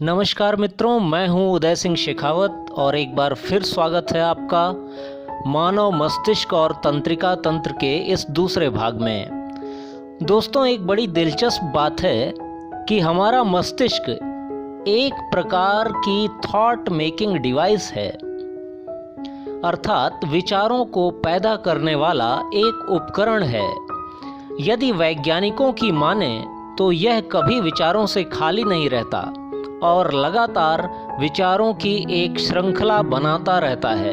नमस्कार मित्रों, मैं हूं उदय सिंह शेखावत और एक बार फिर स्वागत है आपका मानव मस्तिष्क और तंत्रिका तंत्र के इस दूसरे भाग में। दोस्तों, एक बड़ी दिलचस्प बात है कि हमारा मस्तिष्क एक प्रकार की थॉट मेकिंग डिवाइस है, अर्थात विचारों को पैदा करने वाला एक उपकरण है। यदि वैज्ञानिकों की माने तो यह कभी विचारों से खाली नहीं रहता और लगातार विचारों की एक श्रृंखला बनाता रहता है।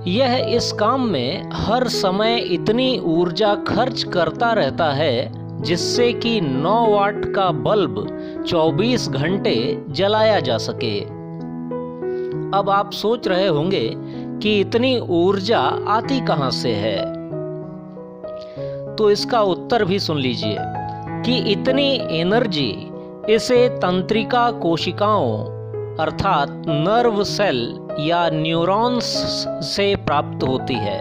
यह इस काम में हर समय इतनी ऊर्जा खर्च करता रहता है जिससे कि 9 वाट का बल्ब 24 घंटे जलाया जा सके। अब आप सोच रहे होंगे कि इतनी ऊर्जा आती कहां से है, तो इसका उत्तर भी सुन लीजिए कि इतनी एनर्जी इसे तंत्रिका कोशिकाओं अर्थात नर्व सेल या न्यूरॉन्स से प्राप्त होती है।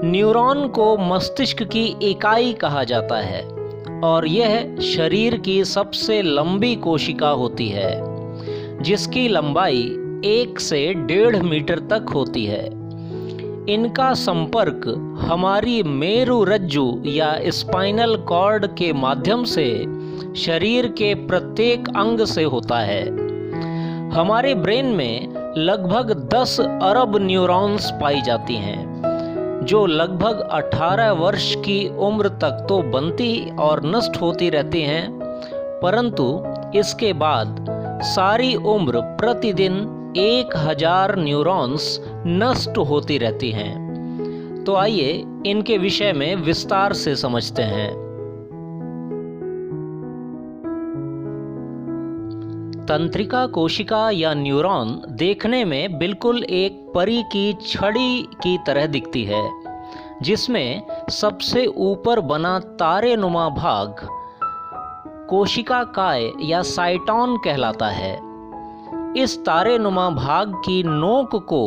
न्यूरॉन को मस्तिष्क की इकाई कहा जाता है और यह शरीर की सबसे लंबी कोशिका होती है, जिसकी लंबाई 1 से 1.5 मीटर तक होती है। इनका संपर्क हमारी मेरुरज्जु या स्पाइनल कॉर्ड के माध्यम से शरीर के प्रत्येक अंग से होता है। हमारे ब्रेन में लगभग 10 अरब न्यूरॉन्स पाई जाती हैं, जो लगभग 18 वर्ष की उम्र तक तो बनती और नष्ट होती रहती हैं, परंतु इसके बाद सारी उम्र प्रतिदिन 1000 न्यूरॉन्स नष्ट होती रहती हैं। तो आइए इनके विषय में विस्तार से समझते हैं। तंत्रिका कोशिका या न्यूरॉन देखने में बिल्कुल एक परी की छड़ी की तरह दिखती है, जिसमें सबसे ऊपर बना तारेनुमा भाग कोशिका काय या साइटॉन कहलाता है। इस तारेनुमा भाग की नोक को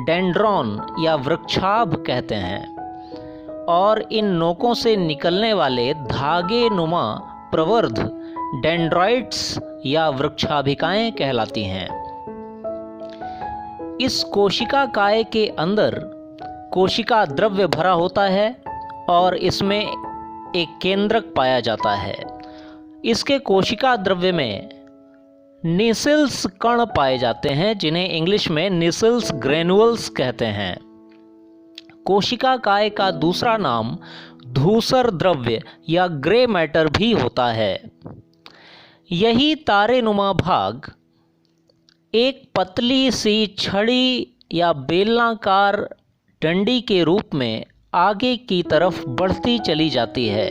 डेंड्रॉन या वृक्षाभ कहते हैं और इन नोकों से निकलने वाले धागे नुमा प्रवर्ध डेंड्राइट्स या वृक्षाभिकाएं कहलाती हैं। इस कोशिका काय के अंदर कोशिका द्रव्य भरा होता है और इसमें एक केंद्रक पाया जाता है। इसके कोशिका द्रव्य में निसिल्स कण पाए जाते हैं, जिन्हें इंग्लिश में निसिल्स ग्रेनुअल्स कहते हैं। कोशिका काय का दूसरा नाम धूसर द्रव्य या ग्रे मैटर भी होता है। यही तारेनुमा भाग एक पतली सी छड़ी या बेलनाकार डंडी के रूप में आगे की तरफ बढ़ती चली जाती है,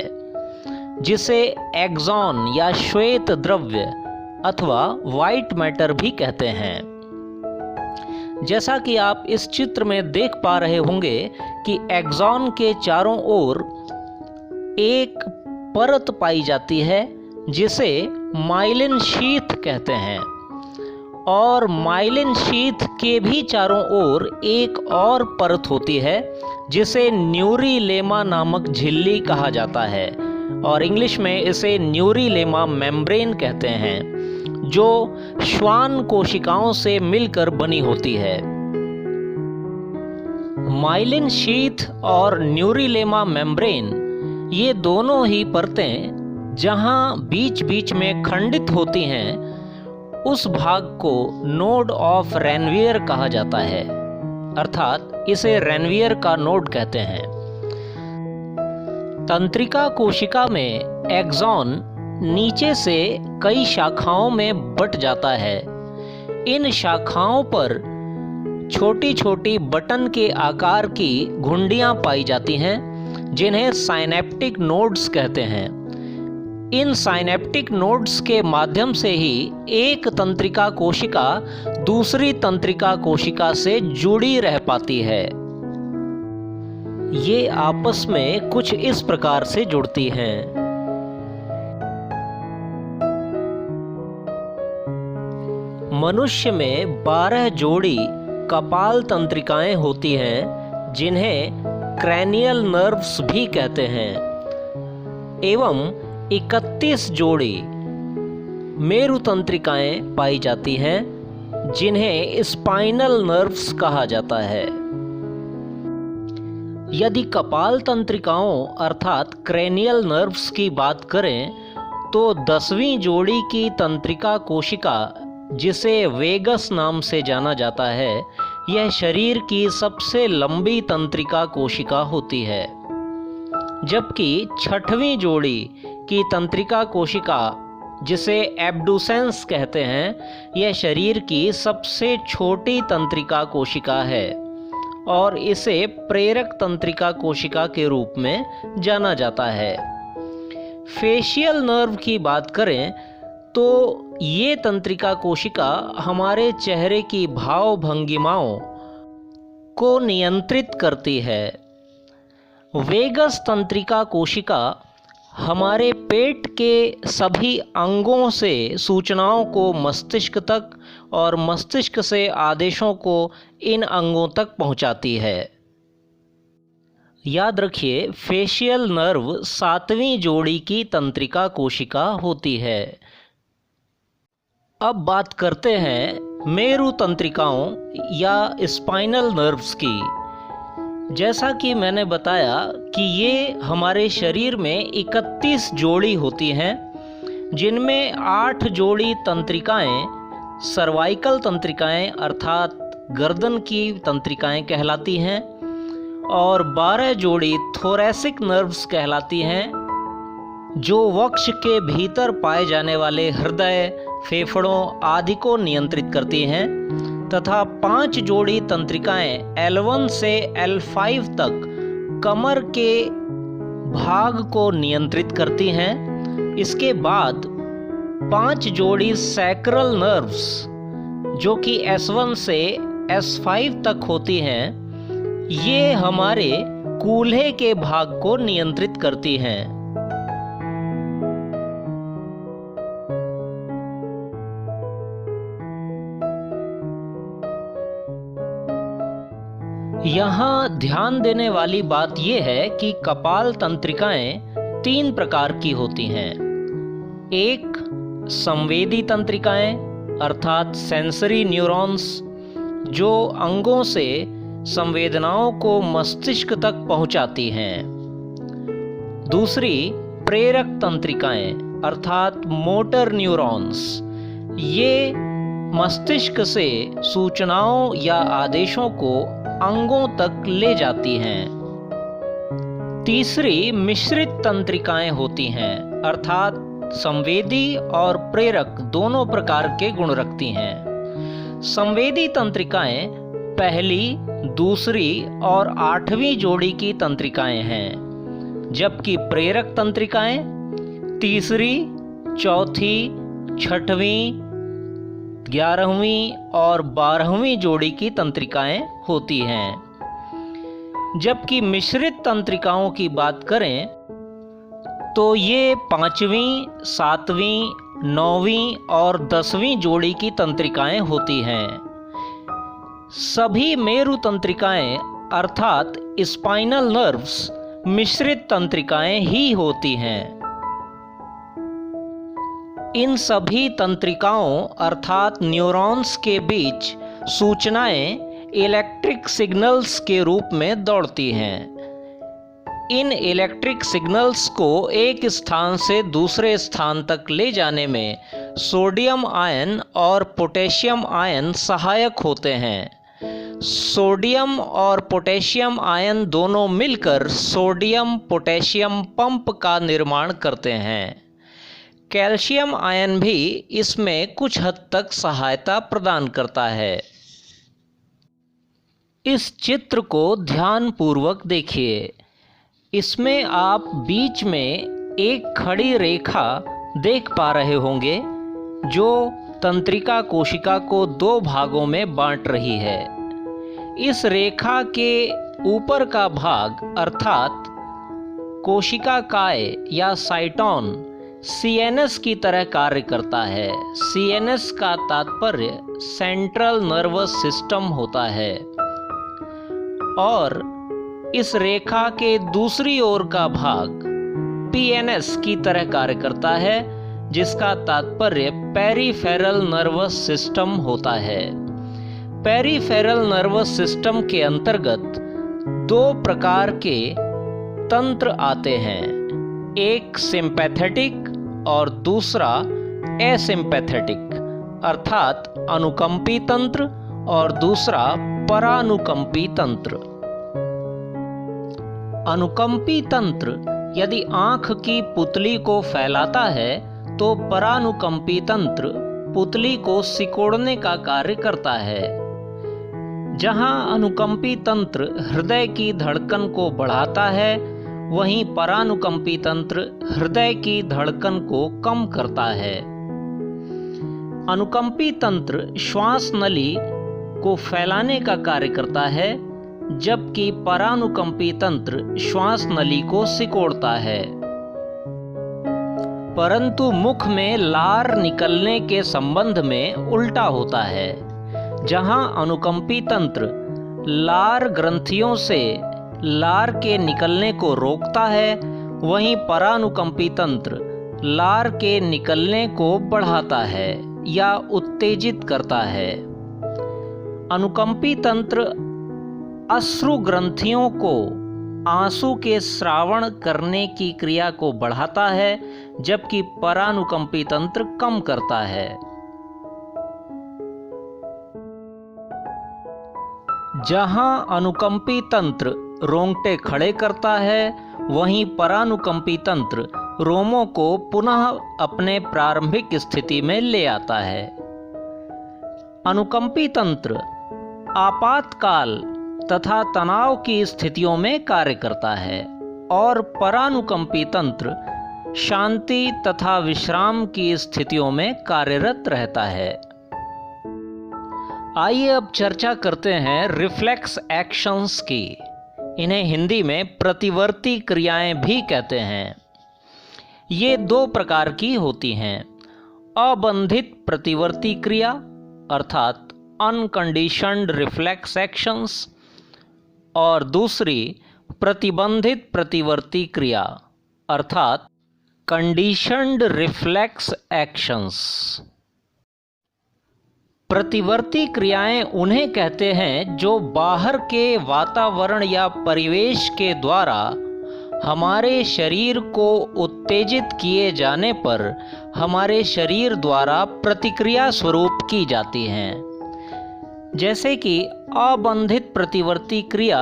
जिसे एक्सॉन या श्वेत द्रव्य अथवा वाइट मैटर भी कहते हैं। जैसा कि आप इस चित्र में देख पा रहे होंगे कि एक्सॉन के चारों ओर एक परत पाई जाती है जिसे माइलिन शीथ कहते हैं और माइलिन शीथ के भी चारों ओर एक और परत होती है जिसे न्यूरीलेमा नामक झिल्ली कहा जाता है और इंग्लिश में इसे न्यूरीलेमा मेम्ब्रेन कहते हैं, जो श्वान कोशिकाओं से मिलकर बनी होती है। माइलिन शीथ और न्यूरीलेमा मेम्ब्रेन ये दोनों ही परतें जहां बीच बीच में खंडित होती हैं, उस भाग को नोड ऑफ रेनवियर कहा जाता है, अर्थात इसे रेनवियर का नोड कहते हैं। तंत्रिका कोशिका में एक्सॉन नीचे से कई शाखाओं में बट जाता है। इन शाखाओं पर छोटी छोटी बटन के आकार की घुंडियां पाई जाती हैं, जिन्हें साइनेप्टिक नोड्स कहते हैं। इन साइनेप्टिक नोड्स के माध्यम से ही एक तंत्रिका कोशिका दूसरी तंत्रिका कोशिका से जुड़ी रह पाती है। ये आपस में कुछ इस प्रकार से जुड़ती हैं। मनुष्य में 12 जोड़ी कपाल तंत्रिकाएं होती हैं, जिन्हें क्रैनियल नर्व्स भी कहते हैं, एवं 31 जोड़ी मेरु तंत्रिकाएं पाई जाती हैं, जिन्हें स्पाइनल नर्व्स कहा जाता है। यदि कपाल तंत्रिकाओं अर्थात क्रेनियल नर्व्स की बात करें तो 10वीं जोड़ी की तंत्रिका कोशिका, जिसे वेगस नाम से जाना जाता है, यह शरीर की सबसे लंबी तंत्रिका कोशिका होती है। जबकि 6वीं जोड़ी की तंत्रिका कोशिका, जिसे एब्डुसेंस कहते हैं, यह शरीर की सबसे छोटी तंत्रिका कोशिका है और इसे प्रेरक तंत्रिका कोशिका के रूप में जाना जाता है। फेशियल नर्व की बात करें तो ये तंत्रिका कोशिका हमारे चेहरे की भाव भंगिमाओं को नियंत्रित करती है। वेगस तंत्रिका कोशिका हमारे पेट के सभी अंगों से सूचनाओं को मस्तिष्क तक और मस्तिष्क से आदेशों को इन अंगों तक पहुंचाती है। याद रखिए, फेशियल नर्व 7वीं जोड़ी की तंत्रिका कोशिका होती है। अब बात करते हैं मेरु तंत्रिकाओं या स्पाइनल नर्व्स की। जैसा कि मैंने बताया कि ये हमारे शरीर में 31 जोड़ी होती हैं, जिनमें 8 जोड़ी तंत्रिकाएं सर्वाइकल तंत्रिकाएं अर्थात गर्दन की तंत्रिकाएं कहलाती हैं और 12 जोड़ी थोरैसिक नर्व्स कहलाती हैं, जो वक्ष के भीतर पाए जाने वाले हृदय, फेफड़ों आदि को नियंत्रित करती हैं, तथा 5 जोड़ी तंत्रिकाएं L1 से L5 तक कमर के भाग को नियंत्रित करती हैं। इसके बाद 5 जोड़ी सैक्रल नर्व्स, जो कि S1 से S5 तक होती हैं, ये हमारे कूल्हे के भाग को नियंत्रित करती हैं। यहाँ ध्यान देने वाली बात यह है कि कपाल तंत्रिकाएं 3 प्रकार की होती हैं। एक, संवेदी तंत्रिकाएं अर्थात सेंसरी न्यूरॉन्स, जो अंगों से संवेदनाओं को मस्तिष्क तक पहुंचाती हैं। दूसरी, प्रेरक तंत्रिकाएं अर्थात मोटर न्यूरॉन्स, ये मस्तिष्क से सूचनाओं या आदेशों को अंगों तक ले जाती हैं। तीसरी, मिश्रित तंत्रिकाएं होती हैं अर्थात संवेदी और प्रेरक दोनों प्रकार के गुण रखती हैं। संवेदी तंत्रिकाएं पहली, दूसरी और 8वीं जोड़ी की तंत्रिकाएं हैं, जबकि प्रेरक तंत्रिकाएं तीसरी, चौथी, 6वीं, 11वीं और 12वीं जोड़ी की तंत्रिकाएं होती हैं। जबकि मिश्रित तंत्रिकाओं की बात करें तो ये 5वीं, 7वीं, 9वीं और 10वीं जोड़ी की तंत्रिकाएं होती हैं। सभी मेरु तंत्रिकाएं अर्थात स्पाइनल नर्व्स मिश्रित तंत्रिकाएं ही होती हैं। इन सभी तंत्रिकाओं अर्थात न्यूरॉन्स के बीच सूचनाएं इलेक्ट्रिक सिग्नल्स के रूप में दौड़ती हैं। इन इलेक्ट्रिक सिग्नल्स को एक स्थान से दूसरे स्थान तक ले जाने में सोडियम आयन और पोटेशियम आयन सहायक होते हैं। सोडियम और पोटेशियम आयन दोनों मिलकर सोडियम पोटेशियम पंप का निर्माण करते हैं। कैल्शियम आयन भी इसमें कुछ हद तक सहायता प्रदान करता है। इस चित्र को ध्यानपूर्वक देखिए। इसमें आप बीच में एक खड़ी रेखा देख पा रहे होंगे, जो तंत्रिका कोशिका को 2 भागों में बांट रही है। इस रेखा के ऊपर का भाग अर्थात कोशिका काय या साइटोन CNS की तरह कार्य करता है। CNS का तात्पर्य सेंट्रल नर्वस सिस्टम होता है। और इस रेखा के दूसरी ओर का भाग PNS की तरह कार्य करता है, जिसका तात्पर्य पेरिफेरल नर्वस सिस्टम होता है। पेरिफेरल नर्वस सिस्टम के अंतर्गत दो प्रकार के तंत्र आते हैं, एक सिंपैथेटिक और दूसरा एसिम्पैथेटिक, अर्थात अनुकंपी तंत्र और दूसरा परानुकंपी तंत्र। अनुकंपी तंत्र यदि आंख की पुतली को फैलाता है तो परानुकंपी तंत्र पुतली को सिकोड़ने का कार्य करता है। जहां अनुकंपी तंत्र हृदय की धड़कन को बढ़ाता है, वहीं परानुकंपी तंत्र हृदय की धड़कन को कम करता है। अनुकंपी तंत्र श्वास नली को फैलाने का कार्य करता है, जबकि परानुकंपी तंत्र श्वास नली को सिकोड़ता है। परंतु मुख में लार निकलने के संबंध में उल्टा होता है। जहां अनुकंपी तंत्र लार ग्रंथियों से लार के निकलने को रोकता है, वहीं परानुकंपी तंत्र लार के निकलने को बढ़ाता है या उत्तेजित करता है। अनुकंपी तंत्र अश्रु ग्रंथियों को आंसू के स्रावण करने की क्रिया को बढ़ाता है, जबकि परानुकंपी तंत्र कम करता है। जहां अनुकंपी तंत्र रोंगटे खड़े करता है, वहीं परानुकंपी तंत्र रोमों को पुनः अपने प्रारंभिक स्थिति में ले आता है। अनुकंपी तंत्र आपातकाल तथा तनाव की स्थितियों में कार्य करता है और परानुकंपी तंत्र शांति तथा विश्राम की स्थितियों में कार्यरत रहता है। आइए अब चर्चा करते हैं रिफ्लेक्स एक्शंस की। इन्हें हिंदी में प्रतिवर्ती क्रियाएं भी कहते हैं। ये दो प्रकार की होती हैं, अबंधित प्रतिवर्ती क्रिया अर्थात अनकंडीशनड रिफ्लेक्स एक्शंस और दूसरी प्रतिबंधित प्रतिवर्ती क्रिया अर्थात कंडीशनड रिफ्लेक्स एक्शंस। प्रतिवर्ती क्रियाएं उन्हें कहते हैं जो बाहर के वातावरण या परिवेश के द्वारा हमारे शरीर को उत्तेजित किए जाने पर हमारे शरीर द्वारा प्रतिक्रिया स्वरूप की जाती हैं। जैसे कि अबंधित प्रतिवर्ती क्रिया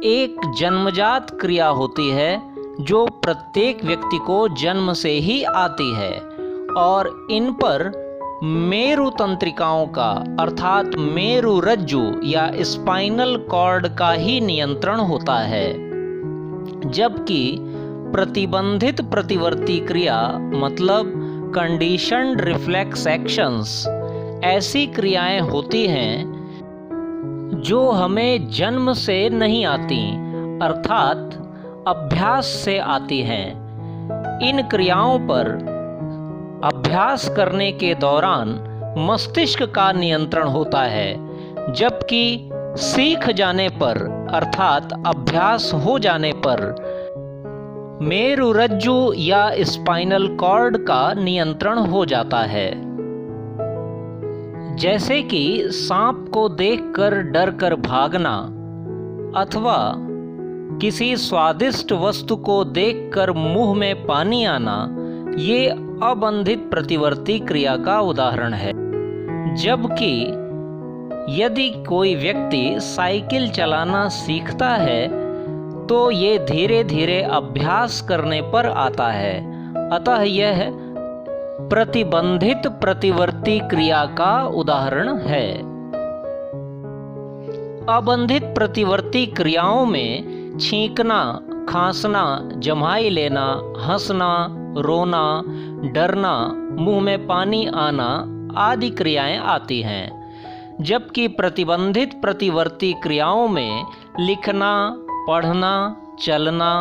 एक जन्मजात क्रिया होती है जो प्रत्येक व्यक्ति को जन्म से ही आती है और इन पर मेरु तंत्रिकाओं का अर्थात मेरु रज्जु या स्पाइनल कॉर्ड का ही नियंत्रण होता है, जबकि प्रतिबंधित प्रतिवर्ती क्रिया मतलब कंडीशनड रिफ्लेक्स एक्शंस ऐसी क्रियाएं होती हैं जो हमें जन्म से नहीं आती अर्थात अभ्यास से आती हैं। इन क्रियाओं पर अभ्यास करने के दौरान मस्तिष्क का नियंत्रण होता है, जबकि सीख जाने पर अर्थात अभ्यास हो जाने पर मेरुरज्जु या स्पाइनल कॉर्ड का नियंत्रण हो जाता है। जैसे कि सांप को देखकर डर कर भागना अथवा किसी स्वादिष्ट वस्तु को देखकर मुंह में पानी आना, ये अबंधित प्रतिवर्ती क्रिया का उदाहरण है। जबकि यदि कोई व्यक्ति साइकिल चलाना सीखता है तो ये धीरे धीरे अभ्यास करने पर आता है, अतः यह प्रतिबंधित प्रतिवर्ती क्रिया का उदाहरण है। अबंधित प्रतिवर्ती क्रियाओं में छींकना, खांसना, जम्हाई लेना, हंसना, रोना, डरना, मुंह में पानी आना आदि क्रियाएं आती हैं, जबकि प्रतिबंधित प्रतिवर्ती क्रियाओं में लिखना, पढ़ना, चलना,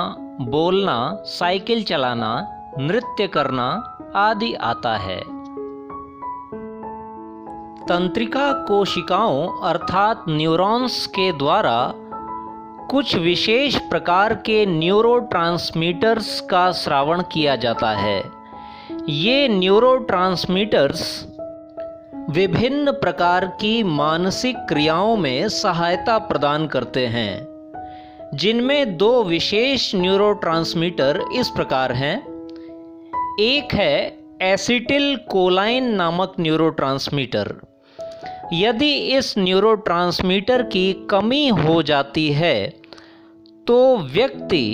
बोलना, साइकिल चलाना, नृत्य करना आदि आता है। तंत्रिका कोशिकाओं अर्थात न्यूरॉन्स के द्वारा कुछ विशेष प्रकार के न्यूरोट्रांसमीटर्स का स्रावण किया जाता है। ये न्यूरोट्रांसमीटर्स विभिन्न प्रकार की मानसिक क्रियाओं में सहायता प्रदान करते हैं, जिनमें दो विशेष न्यूरोट्रांसमीटर इस प्रकार हैं। एक है एसिटिल कोलाइन नामक न्यूरोट्रांसमीटर। यदि इस न्यूरोट्रांसमीटर की कमी हो जाती है तो व्यक्ति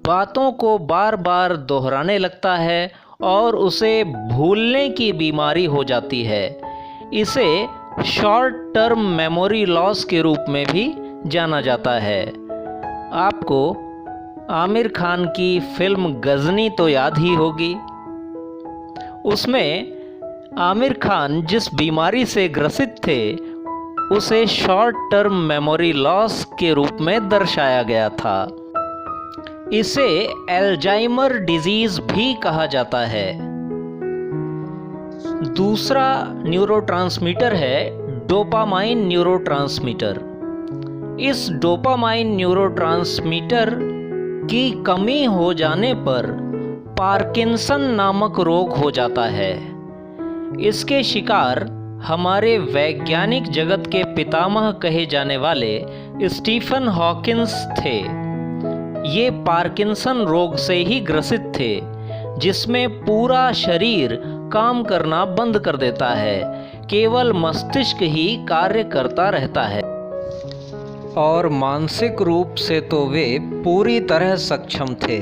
बातों को बार बार दोहराने लगता है और उसे भूलने की बीमारी हो जाती है। इसे शॉर्ट टर्म मेमोरी लॉस के रूप में भी जाना जाता है। आपको आमिर खान की फिल्म गजनी तो याद ही होगी। उसमें आमिर खान जिस बीमारी से ग्रसित थे उसे शॉर्ट टर्म मेमोरी लॉस के रूप में दर्शाया गया था। इसे अल्जाइमर डिजीज भी कहा जाता है। दूसरा न्यूरोट्रांसमीटर है डोपामाइन न्यूरोट्रांसमीटर। इस डोपामाइन न्यूरोट्रांसमीटर की कमी हो जाने पर पार्किंसन नामक रोग हो जाता है। इसके शिकार हमारे वैज्ञानिक जगत के पितामह कहे जाने वाले स्टीफन हॉकिंस थे। ये पार्किंसन रोग से ही ग्रसित थे, जिसमें पूरा शरीर काम करना बंद कर देता है, केवल मस्तिष्क ही कार्य करता रहता है और मानसिक रूप से तो वे पूरी तरह सक्षम थे।